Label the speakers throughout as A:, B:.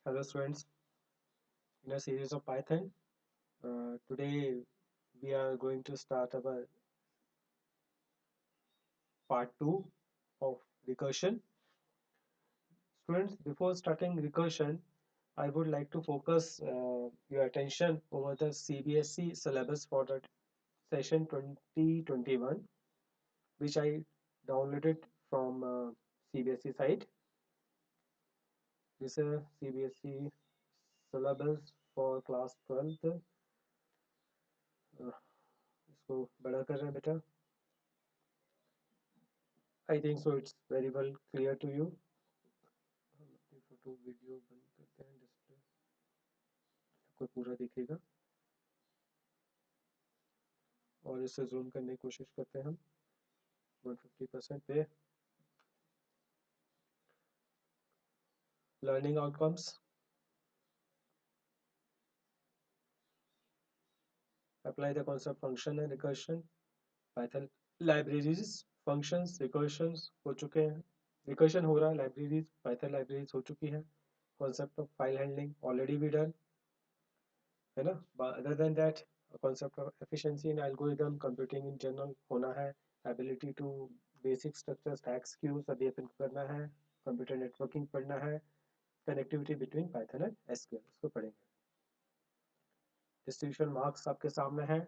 A: Hello students, in a series of Python, today we are going to start our part 2 of recursion. Students, before starting recursion, I would like to focus your attention over the CBSE syllabus for the session 2021, which I downloaded from CBSE site. This is CBSE syllabus for class 12th. इसको बड़ा कर रहे हैं बेटा. I think so it's very well clear to you. हम अपनी photo video बंद करते हैं, डिस्प्ले आपको पूरा दिखेगा और इसे जूम करने की कोशिश करते हैं हम 150% पे. Learning outcomes, apply the concept function and recursion, Python libraries, functions recursions हो चुके हैं, रिकर्शन हो रहा है, लाइब्रेरीज पाइथन लाइब्रेरीज हो चुकी है, concept of file handling already we done है ना. Other than that concept of efficiency in algorithm computing in general होना है, ability to basic structures stacks queue सभी अपन को करना है, कंप्यूटर नेटवर्किंग पढ़ना है, connectivity between Python and SQL इसको पढ़ेंगे. डिस्ट्रीब्यूशन मार्क्स आपके सामने है.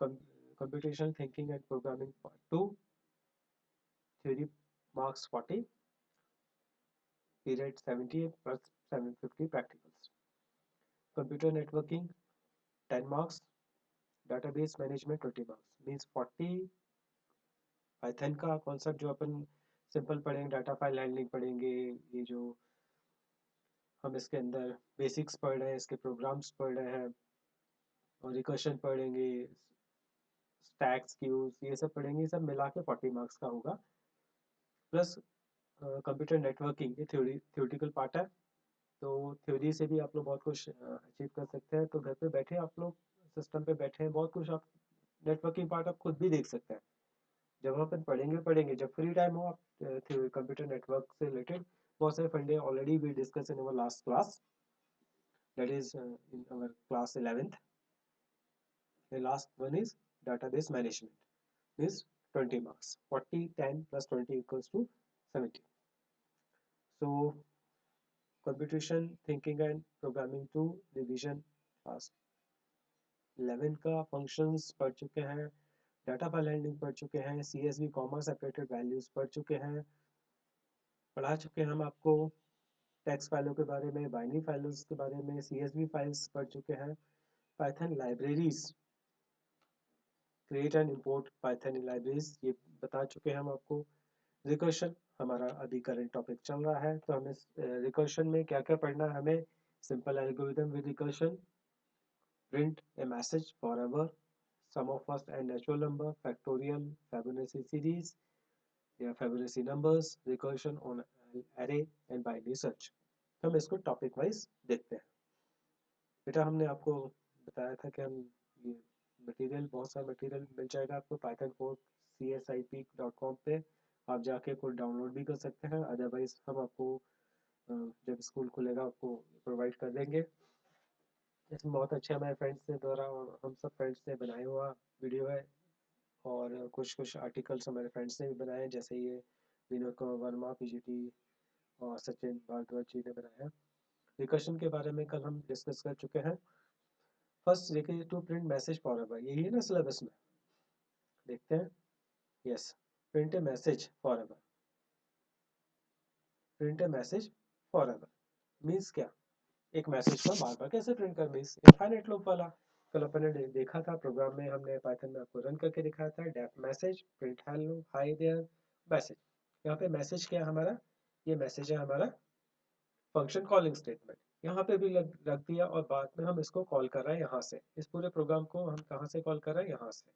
A: Computation thinking and programming part 2, theory marks 40, period 70 plus 750 practicals. Computer networking 10 marks, database management 20 marks, means 40 Python का कॉन्सेप्ट जो अपन सिंपल पढ़ेंगे, डाटा फाइल हैंडलिंग पढ़ेंगे, ये जो हम इसके अंदर बेसिक्स पढ़ रहे हैं, इसके प्रोग्राम्स पढ़ रहे हैं, और रिकर्शन पढ़ेंगे, स्टैक्स क्यूज ये सब पढ़ेंगे, ये सब मिला के 40 मार्क्स का होगा. प्लस कंप्यूटर नेटवर्किंग ये थ्योरेटिकल पार्ट है, तो थ्योरी से भी आप लोग बहुत कुछ अचीव कर सकते हैं. तो घर पे बैठे आप लोग सिस्टम पे बैठे हैं, बहुत कुछ आप नेटवर्किंग पार्ट आप खुद भी देख सकते हैं. जब अपन पढ़ेंगे जब फ्री टाइम हो आप कंप्यूटर नेटवर्क से रिलेटेड बहुत सारे फंडे already we discuss in our last class, that is in our class 11th. The last one is database management, is 20 marks. 40, 10 plus 20 equals to 70. So computation thinking and programming 2 revision class 11 का functions पढ़ चुके हैं, data file handling पढ़ चुके हैं, CSV comma separated values पढ़ चुके हैं, पढ़ा चुके हैं हम आपको टेक्स्ट फाइलों के बारे में, बाइनरी फाइल्स के बारे में, CSV फाइल्स पढ़ चुके हैं, Python libraries, create and import Python libraries ये बता चुके हैं हम आपको. रिकर्शन हमारा अभी करंट टॉपिक चल रहा है, तो हमें रिकर्शन में क्या क्या पढ़ना है. हमें simple algorithm with recursion, print a message forever, sum of first and natural number, factorial, Fibonacci series या Fibonacci numbers, recursion on array and binary search. तो हम इसको टॉपिक वाइज देखते हैं. बेटा हमने आपको बताया था कि हम ये मटेरियल, बहुत सारा मटेरियल मिल जाएगा आपको पाइथन कोर्स csip.com पे, आप जाके कोड डाउनलोड भी कर सकते हैं, अदरवाइज हम आपको जब स्कूल खुलेगा आपको प्रोवाइड कर देंगे. इसमें बहुत अच्छे हमारे फ्रेंड्स के द्वारा और हम सब फ्रेंड्स ने बनाया हुआ वीडियो है, और कुछ कुछ आर्टिकल्स हमारे फ्रेंड्स ने भी बनाए हैं, जैसे ये विनोद कुमार वर्मा PGT और सचिन भारद्वाज जी ने बनाया. रिकर्शन के बारे में कल हम डिस्कस कर चुके हैं. फर्स्ट देखिए, टू प्रिंट मैसेज फॉरएवर, यही है ना सिलेबस में, देखते हैं. Yes, print a message forever. Print a message forever means क्या, एक मैसेज को बार बार कैसे प्रिंट कर, मीन्स इनफाइनाइट लूप वाला. कल अपन ने देखा था प्रोग्राम में, हमने पाइथन में आपको रन करके दिखाया था. Def message print hello hi there message. यहाँ पे मैसेज क्या है हमारा, ये मैसेज है हमारा फंक्शन कॉलिंग स्टेटमेंट. यहाँ पे भी रख दिया, और बाद में हम इसको कॉल कर रहे हैं यहाँ से. इस पूरे प्रोग्राम को हम कहाँ से कॉल कर रहे हैं, यहाँ से.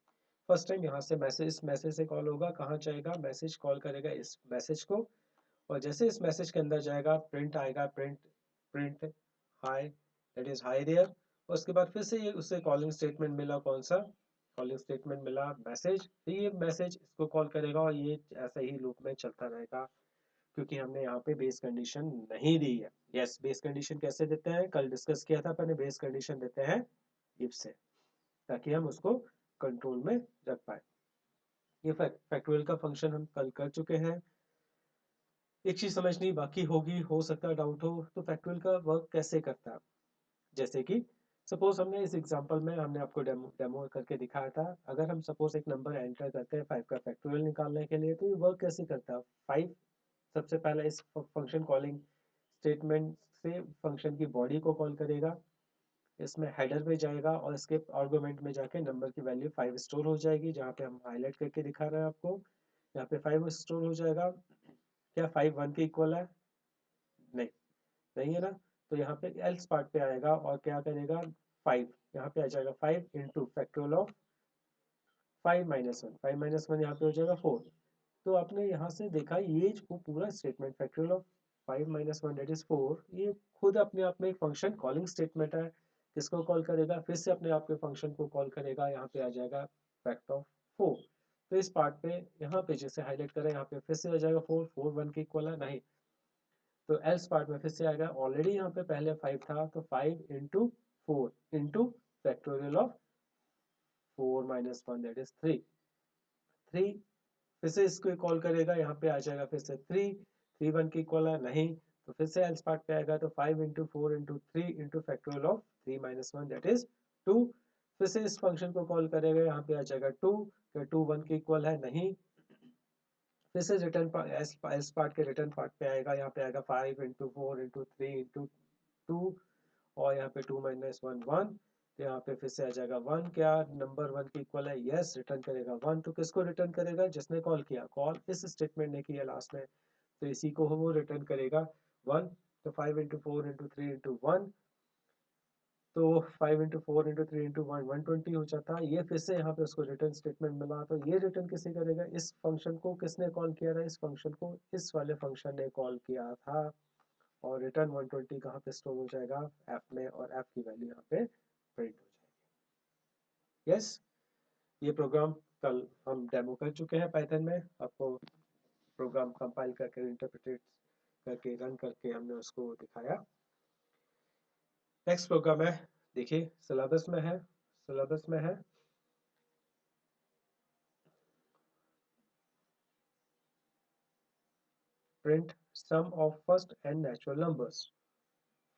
A: फर्स्ट टाइम यहाँ से मैसेज, इस मैसेज से कॉल होगा, कहाँ जाएगा, मैसेज कॉल करेगा इस मैसेज को, और जैसे इस मैसेज के अंदर जाएगा प्रिंट आएगा, print print hi, that is hi there. उसके बाद फिर से ये उससे कॉलिंग स्टेटमेंट मिला, कौन सा कॉलिंग स्टेटमेंट मिला, मैसेज. तो ये मैसेज इसको कॉल करेगा, और ये ऐसे ही लूप में चलता रहेगा क्योंकि हमने यहाँ पे बेस कंडीशन नहीं दी है। यस, बेस कंडीशन कैसे देते हैं, कल डिस्कस किया था अपन, बेस कंडीशन देते हैं इफ से, ताकि हम उसको कंट्रोल में रख पाए। ये फैक्टोरियल का फंक्शन हम कल कर चुके हैं। एक चीज समझनी बाकी होगी, हो सकता है डाउट हो, तो फैक्टोरियल का वर्क कैसे करता है। जैसे कि सपोज हमने इस एग्जांपल में हमने आपको डेमो करके दिखाया था, अगर हम सपोज एक नंबर एंटर करते हैं 5 का फैक्टोरियल निकालने के लिए, तो ये वर्क कैसे करता है। 5 सबसे पहले इस फंक्शन कॉलिंग स्टेटमेंट से फंक्शन की बॉडी को कॉल करेगा, इसमें हेडर पे जाएगा और इसके आर्गुमेंट में जाके नंबर की वैल्यू 5 स्टोर हो जाएगी, जहाँ पे हम हाईलाइट करके दिखा रहे हैं आपको। यहाँ पे 5 स्टोर हो जाएगा। क्या 5 1 के इक्वल है? नहीं, नहीं है ना। तो यहाँ पे एल्स पार्ट पे आएगा और क्या करेगा, 5 यहाँ पे आ जाएगा, 5 इंटू फैक्टोरियल ऑफ 5 - 1, 5 - 1 यहाँ पे हो जाएगा 4। तो आपने यहाँ से देखा ये जो पूरा statement factorial of 5 - 1 that is 4, ये खुद अपने आप में एक फंक्शन कॉलिंग स्टेटमेंट है। किसको कॉल करेगा, फिर से अपने आप के फंक्शन को कॉल करेगा, यहाँ पे आ जाएगा फैक्ट ऑफ 4। तो इस पार्ट पे यहाँ पे जैसे हाईलाइट करें, यहाँ पे फिर से आ जाएगा 4, 4 1 के इक्वल है नहीं। तो एल्स पार्ट में फिर से आएगा, ऑलरेडी यहाँ पे पहले 5 था, तो 5 into 4 into factorial of 4 - 1 that is 3। 3 फिर से इसको कॉल करेगा, यहाँ पे आ जाएगा फिर से 3, 3 1 के इक्वल है नहीं। तो फिर से एल्स पार्ट पे आएगा, तो 5 into 4 into 3 into factorial of 3 - 1 that is 2। फिर से इस फंक्शन को कॉल करेगा, यहाँ पे आ जाएगा 2, क्या 2 1 के इक्वल है नहीं। फिर से रिटर्न एल्स पार्ट के रिटर्न पार्ट पे आएगा, यहाँ पे आएगा 5 इंटू 4 इंटू 3 इंटू 2, और यहाँ पे 2 - 1 1। तो यहाँ पे फिर से आ जाएगा 1, क्या नंबर 1 के इक्वल है, यस, रिटर्न करेगा 1। तो किसको रिटर्न करेगा, जिसने कॉल किया, कॉल इस स्टेटमेंट ने किया लास्ट में, तो इसी को वो रिटर्न करेगा 1। तो 5 इंटू 4 इंटू 3 इंटू 1, तो 5 इंटू 4 इंटू 3 इंटू 1 120 हो जाता है। ये फिर से यहाँ पे उसको रिटर्न स्टेटमेंट मिला, तो ये रिटर्न किसे करेगा, इस फंक्शन को किसने कॉल किया था, इस फंक्शन को इस वाले फंक्शन ने कॉल किया था। और रिटर्न 120 कहाँ पे स्टोर हो जाएगा, एफ में, और एफ की वैल्यू यहाँ पे प्रिंट हो जाएगी। यस, ये प्रोग्राम कल हम डेमो कर चुके हैं पाइथन में, आपको प्रोग्राम कंपाइल करके इंटरप्रेट करके रन करके हमने उसको दिखाया। नेक्स्ट प्रोग्राम है, देखिए सिलेबस में है, सिलेबस में है print sum of first and natural numbers.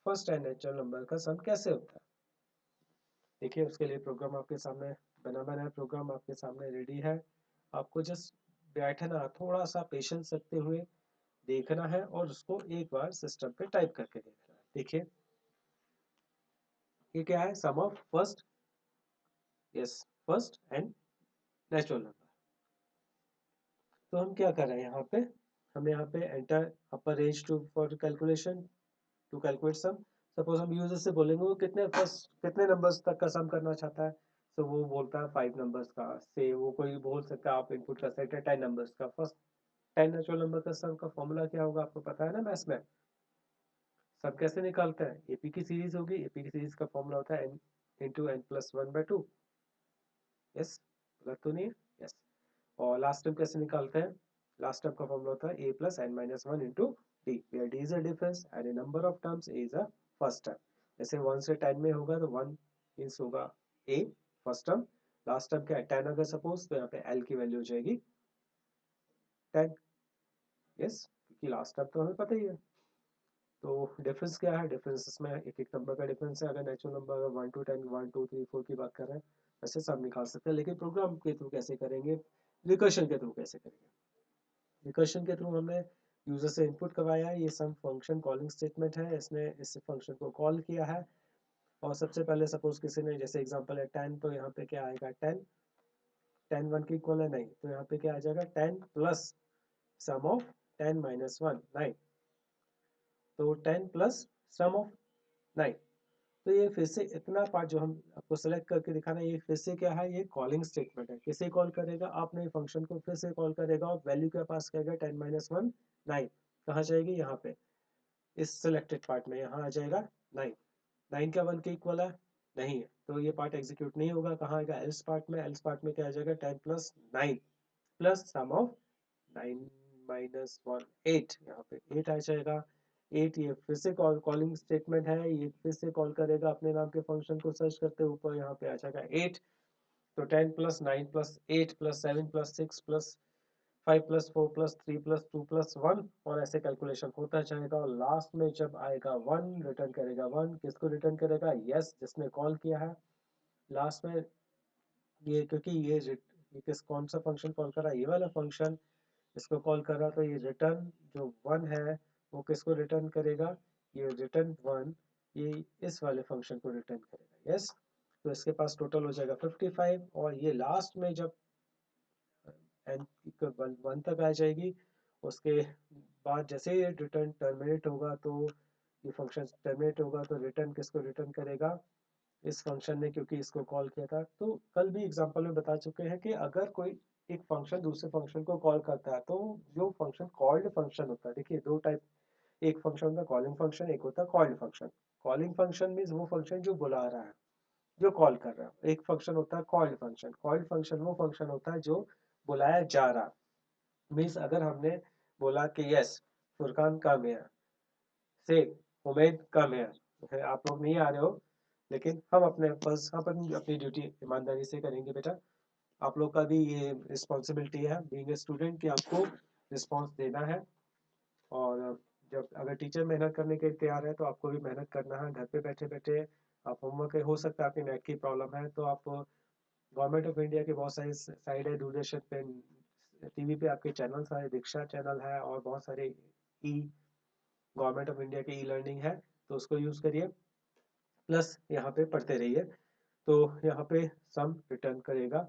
A: First and natural number का सम कैसे होता है, देखिए उसके लिए प्रोग्राम आपके सामने बना है, प्रोग्राम आपके सामने रेडी है। आपको जस्ट बैठना, थोड़ा सा पेशेंस रखते हुए देखना है और उसको एक बार सिस्टम पे टाइप करके देखना है। देखिए ये क्या है, sum of first, yes, first and natural number. तो हम क्या कर रहे हैं यहाँ पे, हम यहाँ पे enter upper range to for calculation to calculate sum. Suppose हम यूजर से बोलेंगे वो कितने फर्स्ट कितने नंबर्स तक का सम करना चाहता है, तो वो बोलता है 5 नंबर्स का, से वो कोई बोल सकता है, आप इनपुट कर सकते हैं 10 नंबर्स का। फर्स्ट 10 नेचुरल नंबर का सम का फॉर्मूला क्या होगा, आपको पता है ना मैथ्स में, सब कैसे निकालते हैं, एपी की सीरीज होगी, एपी की सीरीज का फॉर्मूला होता है n into n plus 1/2। Yes, गलत तो नहीं है, यस। और लास्ट टर्म कैसे निकालते हैं, लास्ट टर्म का फॉर्मूला होता है a plus n minus 1 into d, where d is a difference and a number of terms a is a first term. जैसे 1 से 10 में होगा तो 1 मीन्स होगा a first term, last term क्या है 10 अगर सपोज, तो यहाँ पे l की वैल्यू हो जाएगी 10। यस, क्योंकि लास्ट टर्म तो हमें पता ही है। तो डिफरेंस क्या है, डिफरेंस इसमें एक एक नंबर का डिफरेंस है। अगर नेचुरल नंबर अगर 1 to 10 1 2 3 4 की बात कर रहे हैं, वैसे सब निकाल सकते हैं, लेकिन प्रोग्राम के थ्रू कैसे करेंगे, रिकर्शन के थ्रू कैसे करेंगे। रिकर्शन के थ्रू हमने यूजर से इनपुट करवाया है, ये सम फंक्शन कॉलिंग स्टेटमेंट है, इसने इस फंक्शन को कॉल किया है। और सबसे पहले सपोज किसी ने, जैसे एग्जांपल है 10, तो यहाँ पे क्या आएगा 10, 10 1 के इक्वल है नहीं, तो यहाँ पे क्या आ जाएगा 10 प्लस सम ऑफ 10 माइनस 1 9, तो 10 प्लस सम ऑफ 9। तो ये फिर से इतना पार्ट जो हम आपको सेलेक्ट करके दिखाना है, ये फिर से क्या है, ये कॉलिंग स्टेटमेंट है। किसे कॉल करेगा, आपने फंक्शन को फिर से कॉल करेगा और वैल्यू क्या पास करेगा 10 माइनस 1 9। कहाँ जाएगी, यहाँ पे इस सिलेक्टेड पार्ट में, यहाँ आ जाएगा 9। 9 क्या 1 के इक्वल है, नहीं है, तो ये पार्ट एग्जीक्यूट नहीं होगा। कहाँ आएगा, एल्स पार्ट में, एल्स पार्ट में क्या आ जाएगा 10 प्लस 9 प्लस सम ऑफ 9 -1 8, यहाँ पे 8 आ जाएगा। 8 ये फिर से कॉलिंग स्टेटमेंट है, ये फिर से कॉल करेगा अपने नाम के फंक्शन को सर्च करते ऊपर, यहाँ पे आ जाएगा 8। तो 10 plus 9 plus 8 plus 7 plus 6 plus 5 plus 4 plus 3 plus 2 plus 1, और ऐसे कैलकुलेशन होता जाएगा। और लास्ट में जब आएगा 1 रिटर्न करेगा 1, किसको रिटर्न करेगा? यस, जिसने कॉल किया है। लास्ट में ये क्योंकि ये किस कौन सा फंक्शन कॉल कर रहा है? ये वाला फंक्शन इसको कॉल कर रहा, तो ये रिटर्न जो 1 है वो किसको रिटर्न करेगा? ये रिटर्न 1 ये इस वाले फंक्शन को रिटर्न करेगा। यस, तो इसके पास टोटल हो जाएगा 55। और ये लास्ट में जब एन इक्वल 1 तक आ जाएगी, उसके बाद जैसे ही रिटर्न टर्मिनेट होगा, तो ये फंक्शन टर्मिनेट होगा तो रिटर्न किसको रिटर्न करेगा? इस फंक्शन ने, क्योंकि इसको कॉल किया था। तो कल भी एग्जांपल में बता चुके हैं कि अगर कोई एक फंक्शन दूसरे फंक्शन को कॉल करता है, तो जो फंक्शन कॉल्ड फंक्शन होता है, देखिए दो टाइप, एक फंक्शन होता है कॉलिंग फंक्शन, एक होता है called function. Calling function means वो फंक्शन जो बुला रहा है, जो कॉल कर रहा है। एक फंक्शन होता है कॉल्ड फंक्शन। कॉल्ड फंक्शन वो फंक्शन होता है जो बुलाया जा रहा, मीन्स अगर हमने बोला कि यस फुरकान कम हियर, से उमेद कम हियर, आप लोग नहीं आ रहे हो, लेकिन हम अपने बस अपनी ड्यूटी ईमानदारी से करेंगे बेटा। आप लोग का भी ये रिस्पॉन्सिबिलिटी है बीइंग ए स्टूडेंट कि आपको रिस्पॉन्स देना है। और जब अगर टीचर मेहनत करने के लिए तैयार है, तो आपको भी मेहनत करना है। घर पे बैठे बैठे आप होमवर्क, हो सकता है आपकी नेट की प्रॉब्लम है, तो आप गवर्नमेंट ऑफ इंडिया के बहुत सारे साइड है, दूरदर्शन पे, टीवी पे आपके चैनल सारे, दीक्षा चैनल है और बहुत सारे ई गवर्नमेंट ऑफ इंडिया की ई लर्निंग है, तो उसको यूज करिए। प्लस यहाँ पे पढ़ते रहिए। तो यहाँ पे सम रिटर्न करेगा।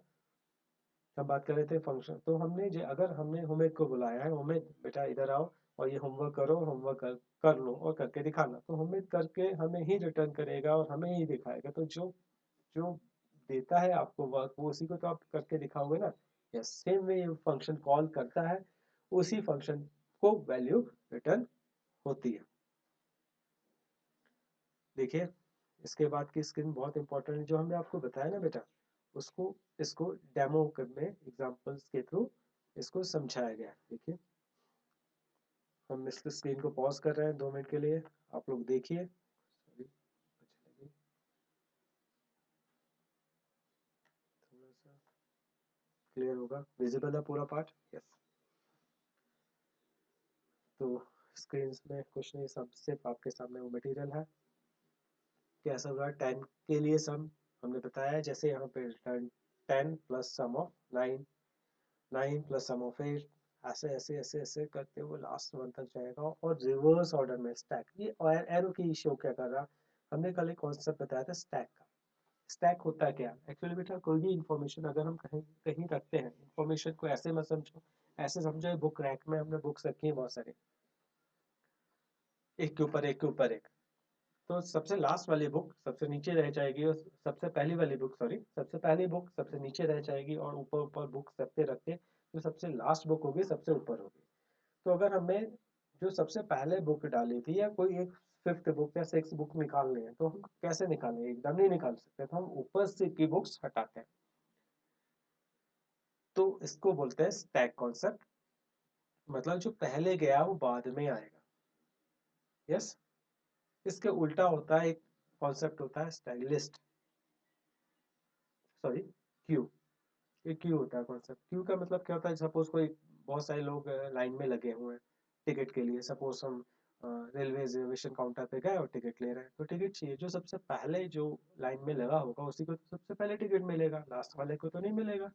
A: हम बात कर रहे थे फंक्शन, तो अगर हमने उमेद को बुलाया है, उमेद बेटा इधर आओ और ये होमवर्क करो, होमवर्क कर लो और करके दिखाना, तो उमेद करके हमें ही रिटर्न करेगा और हमें ही दिखाएगा। तो जो जो देता है आपको वर्क, वो उसी को तो आप करके दिखाओगे ना। यस, सेम वे ये फंक्शन कॉल करता है, उसी फंक्शन को वैल्यू रिटर्न होती है। देखिए, इसके बाद की स्क्रीन बहुत इंपॉर्टेंट है, जो हमने आपको बताया ना बेटा, उसको इसको डेमो में एग्जांपल्स के थ्रू इसको समझाया गया है। देखिए, हम इस स्क्रीन को पॉज कर रहे हैं 2 मिनट के लिए, आप लोग देखिए। थोड़ा सा क्लियर होगा, विजिबल है पूरा पार्ट? यस। तो स्क्रीन में कुछ नहीं, सब सिर्फ आपके सामने वो मटेरियल है। कैसा हुआ 10 के लिए सम हमने बताया है, जैसे यहाँ पे 10 plus sum of 9, 9 plus sum of 8, ऐसे ऐसे ऐसे ऐसे करते हुए लास्ट वन तक जाएगा, और रिवर्स ऑर्डर में स्टैक। ये एरो की शो क्या कर रहा, हमने कल एक कॉन्सेप्ट बताया था स्टैक का। स्टैक होता क्या एक्चुअली बेटा? कोई भी इंफॉर्मेशन अगर हम कहीं कहीं रखते हैं, इंफॉर्मेशन को ऐसे मत समझो, ऐसे समझो बुक रैक में हमने बुक्स रखी है बहुत सारे, एक के ऊपर एक के ऊपर एक। तो सबसे लास्ट वाली बुक सबसे नीचे रह जाएगी, और सबसे पहली वाली बुक, सॉरी, सबसे पहली बुक सबसे नीचे रह जाएगी, और ऊपर ऊपर बुक रखते रखते जो सबसे लास्ट बुक होगी सबसे ऊपर होगी। तो अगर हमें जो सबसे पहले बुक डाली थी, या कोई एक फिफ्थ बुक या सिक्स बुक निकालनी है, तो हम कैसे निकालें? एकदम नहीं निकाल सकते, तो हम ऊपर से की बुक्स हटाते हैं। तो इसको बोलते हैं स्टैक कॉन्सेप्ट, मतलब जो पहले गया वो बाद में आएगा। यस। इसके उल्टा होता है एक कॉन्सेप्ट, होता है स्टैक लिस्ट, सॉरी, क्यू। ये क्यू होता है कॉन्सेप्ट। क्यू का मतलब क्या होता है? सपोज कोई बहुत सारे लोग लाइन में लगे हुए हैं टिकट के लिए। सपोज हम रेलवे रिजर्वेशन काउंटर पे गए और टिकट ले रहे हैं, तो टिकट चाहिए, जो सबसे पहले जो लाइन में लगा होगा उसी को तो सबसे पहले टिकट मिलेगा, लास्ट वाले को तो नहीं मिलेगा।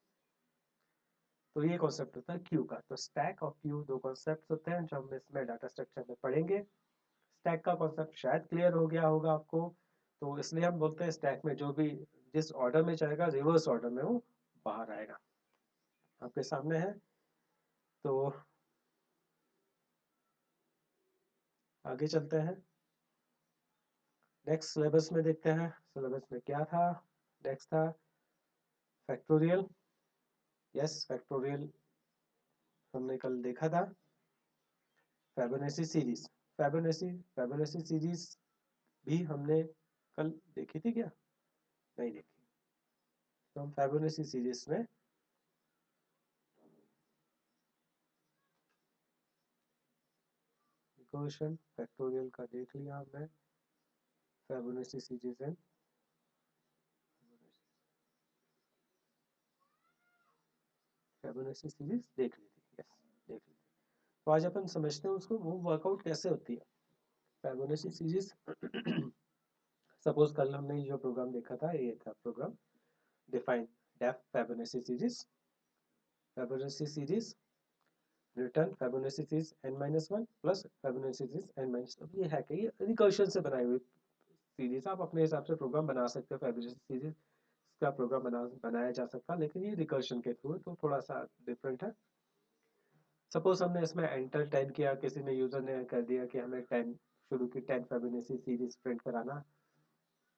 A: तो ये कॉन्सेप्ट होता है क्यू का। तो स्टैक और क्यू दो कॉन्सेप्ट होते हैं जो हम इसमें डाटा स्ट्रक्चर में पढ़ेंगे। स्टैक का कॉन्सेप्ट शायद क्लियर हो गया होगा आपको, तो इसलिए हम बोलते हैं स्टैक में जो भी जिस ऑर्डर में जाएगा, रिवर्स ऑर्डर में वो बाहर आएगा। आपके सामने है। तो आगे चलते हैं, नेक्स्ट सिलेबस में देखते हैं सिलेबस में क्या था। नेक्स्ट था फैक्टोरियल। यस, फैक्टोरियल हमने कल देखा था। फेबोनाची सीरीज, फेबोनाची सीरीज भी हमने कल देखी थी क्या? नहीं देखी। तो हम फेबोनाची सीरीज में रिकर्शन फैक्टोरियल का देख लिया हमने, Fibonacci series and Fibonacci series देख ली थी, यस देख ली थी। तो आज अपन समझते हैं उसको, वो वर्कआउट कैसे होती है फिबोनाची सीरीज। सपोज कल हमने जो प्रोग्राम देखा था ये था program define def Fibonacci series, Fibonacci series return Fibonacci series n-1 plus Fibonacci series n-2। ये है कि ये रिकर्शन से बनाई हुई सीरीज, आप अपने हिसाब से प्रोग्राम बना सकते हो, फिबोनाची सीरीज का प्रोग्राम बनाया जा सकता है, लेकिन ये रिकर्शन के थ्रू है तो थोड़ा सा डिफरेंट है। सपोज हमने इसमें एंटर 10 किया, किसी ने यूजर ने कर दिया कि हमें 10 शुरू की 10 फिबोनाची सीरीज प्रिंट कराना,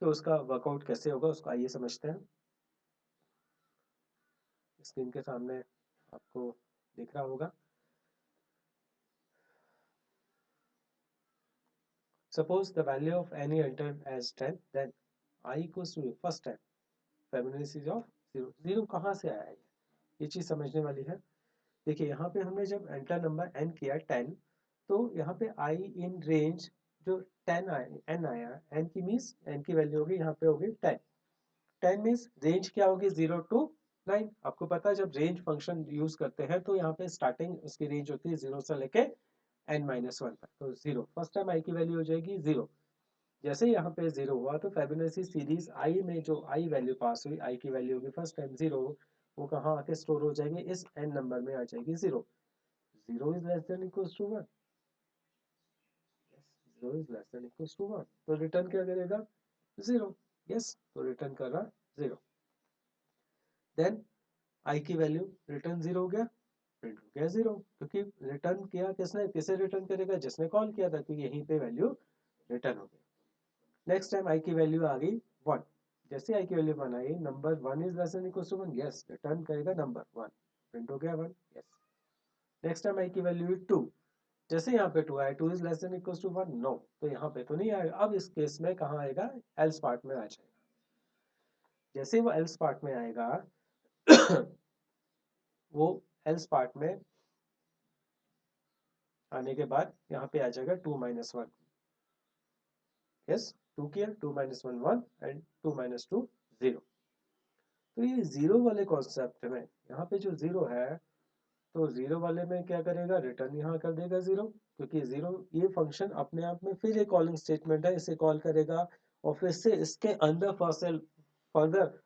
A: तो उसका वर्कआउट कैसे होगा उसको आइए समझते हैं। स्क्रीन के सामने आपको दिख रहा होगा। Suppose the value of any entered as 10, then I equals to first time Fibonacci of 0। 0 कहाँ से आया है, ये चीज समझने वाली है। देखिए यहाँ पे हमने जब एंटर नंबर n किया 10, तो यहाँ पे i इन रेंज जो 10 आया n आया, n की मीन्स n की वैल्यू होगी यहाँ पे होगी 10। 10 मीन्स रेंज क्या होगी 0 to 9। आपको पता है जब रेंज फंक्शन यूज करते हैं तो यहाँ पे स्टार्टिंग उसकी रेंज होती है 0 से लेके n-1 तक, तो 0 फर्स्ट टाइम i की वैल्यू हो जाएगी 0। जैसे यहाँ पे 0 हुआ तो फिबोनाची सीरीज i में जो i वैल्यू पास हुई, i की वैल्यू होगी फर्स्ट टाइम 0, वो कहाँ आके स्टोर हो जाएगी, इस n नंबर में आ जाएगी 0। 0 is less than equals to 1, 0 is less than equals to 1, तो रिटर्न क्या करेगा 0। यस, तो रिटर्न कर रहा 0। देन i की वैल्यू रिटर्न 0 हो गया, प्रिंट हो गया 0, क्योंकि रिटर्न किया किसने, किसे रिटर्न करेगा, जिसने कॉल किया था, क्योंकि यहीं पे वैल्यू रिटर्न हो गई। नेक्स्ट टाइम i की वैल्यू आ गई 1, जैसे i की वैल्यू 1 आई, number 1 is less than equal to 1, yes return करेगा नंबर 1, प्रिंट हो गया 1, यस। नेक्स्ट टाइम i की वैल्यू 2, जैसे यहाँ पे 2 आया, 2 is less than equal to 1, no, तो यहाँ पे तो नहीं आएगा। अब इस केस में कहाँ आएगा, एल्स पार्ट में आ जाएगा। जैसे वो एल्स पार्ट में आएगा वो एल्स पार्ट में आने के बाद यहाँ पे आ जाएगा 2-1, यस 2 किया, 2-1 1 एंड 2-2 0। तो ये जीरो वाले कॉन्सेप्ट में यहाँ पे जो जीरो है, तो जीरो वाले में क्या करेगा, रिटर्न यहाँ कर देगा जीरो, क्योंकि जीरो ये फंक्शन अपने आप में फिर एक कॉलिंग स्टेटमेंट है, इसे कॉल करेगा और फिर से इसके अंदर फर्दर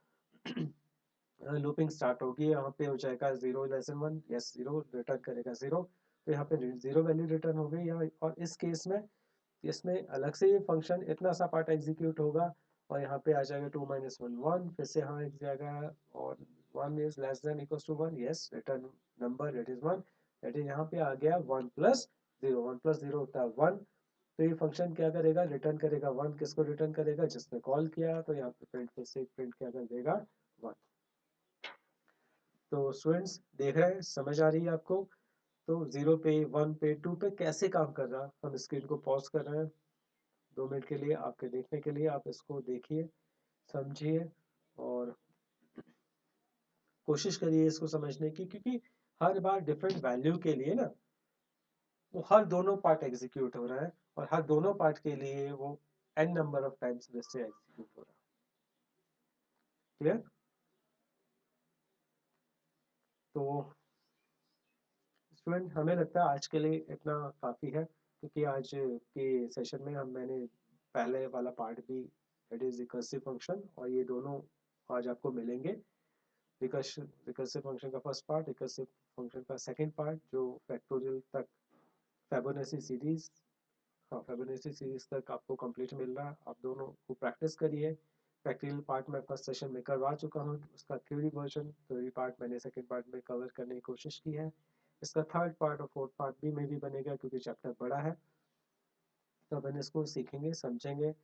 A: लूपिंग स्टार्ट होगी। यहाँ पे हो जाएगा 0-1, यस 0 रिटर्न करेगा 0, तो यहाँ पे 0 वैल्यू रिटर्न हो गई यहाँ। और इस केस में इसमें अलग से ये फंक्शन इतना सा पार्ट एग्जीक्यूट होगा और यहाँ पे आ जाएगा 2-1 1, फिर से यहाँ एक जाएगा और 1 is less than equal to 1, yes return number that is 1, that is यहाँ पे आ गया 1 प्लस 0, 1 प्लस 0 होता है 1। तो ये फंक्शन क्या करेगा, रिटर्न करेगा 1, किसको रिटर्न करेगा, जिसने कॉल किया, तो यहाँ पे प्रिंट, फिर से प्रिंट क्या कर देगा 1। तो स्टूडेंट्स देख रहे हैं, समझ आ रही है आपको। तो 0 पे 1 पे 2 पे कैसे काम कर रहा है, हम स्क्रीन को पॉज कर रहे हैं 2 मिनट के लिए, आपके देखने के लिए। आप इसको देखिए, समझिए और कोशिश करिए इसको समझने की, क्योंकि हर बार डिफरेंट वैल्यू के लिए ना वो हर दोनों पार्ट एग्जीक्यूट हो रहा है और हर दोनों पार्ट के लिए वो n नंबर ऑफ टाइम्स वैसे एग्जीक्यूट हो रहा है। क्लियर? तो स्टूडेंट हमें लगता है आज के लिए इतना काफ़ी है, क्योंकि आज के सेशन में मैंने पहले वाला पार्ट भी, दैट इज रिकर्सिव फंक्शन, और ये दोनों आज आपको मिलेंगे। रिकर्सिव फंक्शन का फर्स्ट पार्ट, रिकर्सिव फंक्शन का सेकंड पार्ट, जो फैक्टोरियल तक फिबोनाची सीरीज, हाँ फिबोनाची सीरीज तक आपको कंप्लीट मिल रहा है। आप दोनों को प्रैक्टिस करिए। प्रैक्टिकल पार्ट में फर्स्ट सेशन में करवा चुका हूँ, उसका थ्योरी वर्जन, थ्योरी पार्ट मैंने सेकंड पार्ट में कवर करने की कोशिश की है। इसका थर्ड पार्ट और फोर्थ पार्ट भी में भी बनेगा, क्योंकि चैप्टर बड़ा है, तो अपन इसको सीखेंगे समझेंगे।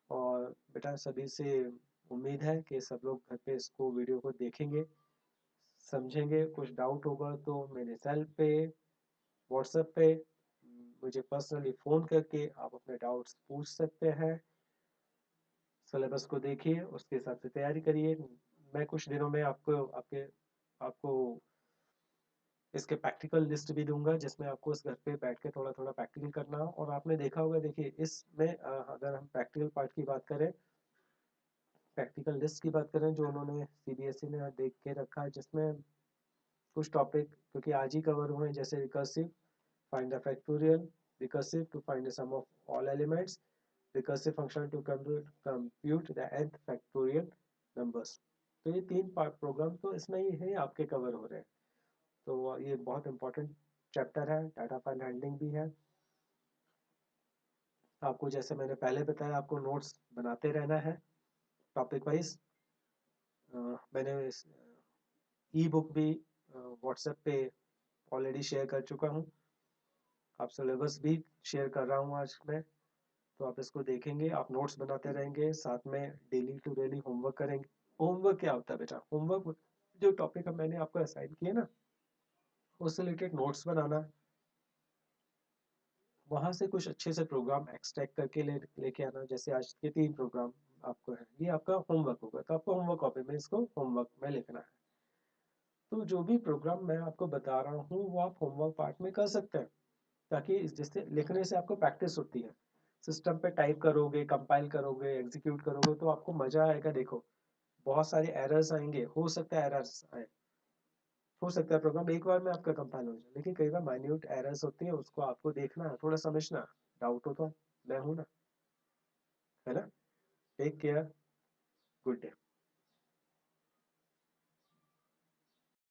A: और बेटा सभी से उम्मीद है कि सब लोग घर पे इसको वीडियो को देखेंगे, समझेंगे। कुछ डाउट होगा तो मेरे सेल पे, व्हाट्सएप पे मुझे पर्सनली फ़ोन करके आप अपने डाउट्स पूछ सकते हैं। सिलेबस को देखिए, उसके हिसाब से तैयारी करिए। मैं कुछ दिनों में आपको आपको इसके प्रैक्टिकल लिस्ट भी दूंगा जिसमें आपको इस घर पे बैठ के थोड़ा थोड़ा प्रैक्टिकल करना हो। और आपने देखा होगा, देखिए इसमें अगर हम प्रैक्टिकल पार्ट की बात करें, प्रैक्टिकल लिस्ट की बात करें जो उन्होंने सीबीएसई ने देख के रखा है, जिसमें कुछ टॉपिक क्योंकि आज ही कवर हुए हैं, जैसे recursive, find the factorial, recursive to find the sum of all elements, recursive function to compute the nth factorial numbers। तो ये तीन पार्ट प्रोग्राम तो इसमें ही है आपके कवर हो रहे हैं। तो ये बहुत इंपॉर्टेंट चैप्टर है। डाटा फाइल हैंडलिंग भी है। आपको जैसे मैंने पहले बताया, आपको नोट्स बनाते रहना है टॉपिक वाइज। मैंने ई बुक भी व्हाट्सएप पे ऑलरेडी शेयर कर चुका हूँ। आप सिलेबस भी शेयर कर रहा हूँ आज मैं। तो आप इसको देखेंगे, आप नोट्स बनाते रहेंगे, साथ में डेली टू डेली होमवर्क करेंगे। होमवर्क क्या होता है बेटा? होमवर्क जो टॉपिक अब मैंने आपको असाइन किया ना, उससे रिलेटेड नोट्स बनाना, वहां से कुछ अच्छे से प्रोग्राम एक्सट्रैक्ट करके लेके आना। जैसे आज के 3 प्रोग्राम आपको है, ये आपका होमवर्क होगा, तो आपको होमवर्क कॉपी में इसको होमवर्क में लिखना है। तो जो भी प्रोग्राम मैं आपको बता रहा हूँ वो आप होमवर्क पार्ट में कर सकते हैं, ताकि जिससे लिखने से आपको प्रैक्टिस होती है। सिस्टम पे टाइप करोगे, कंपाइल करोगे, एग्जीक्यूट करोगे तो आपको मजा आएगा। देखो, बहुत सारे एरर्स आएंगे, हो सकता है एरर्स आए, हो सकता है प्रोग्राम एक बार में आपका कंपाइल हो जाए, लेकिन कई बार माइन्यूट एरर्स होती है, उसको आपको देखना है, थोड़ा समझना। डाउट हो तो मैं हूं ना, है ना। Take care, good day.